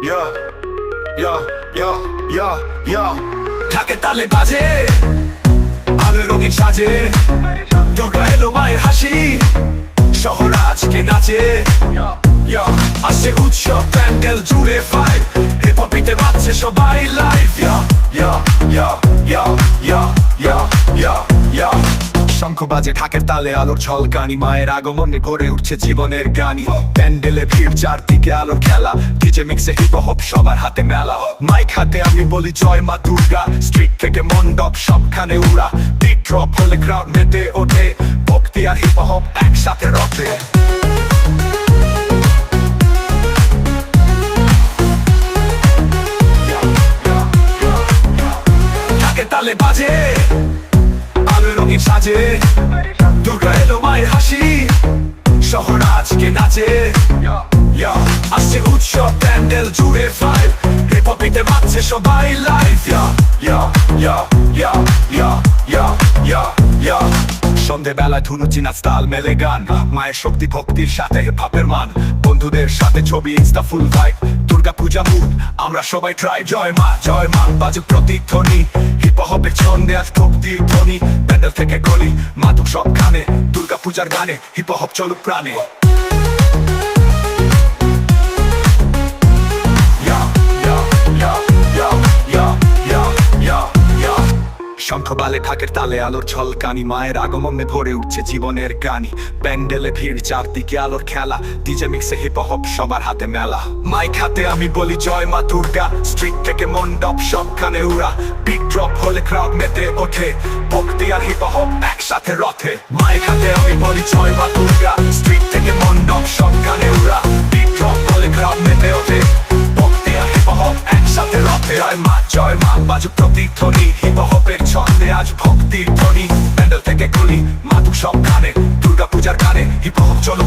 Yeah, yeah, yeah, yeah, yeah. ঢাকে তালে বাজে আলোয় রঙিন সাজে, দুর্গা এলো মায়ের হাসি, শহর আজকে নাচে। আসছে উৎসব প্যান্ডেল জুড়ে ফাইভ, হিপ হপ বিটে বাজছে সবাই লাইভ। শঙ্খ বাজে ঢাকের তালে, আলোর ঝলকানি, মায়ের আগমনে গড়ে উঠছে জীবনের গানি। প্যান্ডেলে ভিড়, চারদিকে আলোর খেলা, ডিজে মিক্সে হিপ হপ সবার হাতে মেলা। মাইক হাতে আমি বলি জয় মা দুর্গা, স্ট্রিট থেকে মণ্ডপ সবখানে উড়া। বিট ড্রপ হলে ক্রাউড মেতে ওঠে, ভক্তি আর হিপ হপ একসাথে রটে। ঢাকের তালে বাজে আলোয় রঙিন সাজে, দুর্গা এলো মায়ের হাসি, শহর আজকে নাচে। আসছে উৎসব প্যান্ডেল জুড়ে ফাইভ, হিপ হপ বিটে বাজছে সবাই লাইভ। সন্ধেবেলায় ধুনুচি নাচ, তাল মেলে গান, মায়ের শক্তি ভক্তির সাথে হিপ হপের মান। বন্ধুদের সাথে ছবি, ইনস্টা ফুল ভাইব, দুর্গা পূজা মুড, আমরা সবাই ট্রাই। জয় মা বাজুক প্রতিধ্বনি, হিপ হপের ছন্দে আজ ভক্তির ধ্বনি। প্যান্ডেল থেকে গলি মাতুক সবখানে, দুর্গা পূজার গানে হিপ হপ চলুক প্রাণে। শঙ্খ বালে ঢাকের তালে, আলোর ঝলকানি, মায়ের আগমনে ভরে উঠছে জীবনের গানি। প্যান্ডেলে ভিড়, চারদিকে আলোর খেলা, ডিজে মিক্সে হিপ হপ সবার হাতে মেলা। মাইক হাতে আমি বলি জয় মা দুর্গা, স্ট্রিট থেকে মণ্ডপ সবখানে উড়া। বিট ড্রপ হলে ক্রাউড মেতে ওঠে, ভক্তি আর হিপ হপ একসাথে রথে। মাইক হাতে আমি বলি জয় মা দুর্গা, স্ট্রিট থেকে মণ্ডপ সবখানে উড়া। বিট ড্রপ হলে ক্রাউড মেতে ওঠে, ভক্তি আর হিপ হপ একসাথে রথে। জয় মা বাজুক প্রতিধ্বনি, হিপ হপের ছন্দে আজ ভক্তির ধ্বনি। প্যান্ডেল থেকে গলি মাতুক সবখানে, দুর্গা পূজার গানে হিপ হপ চলো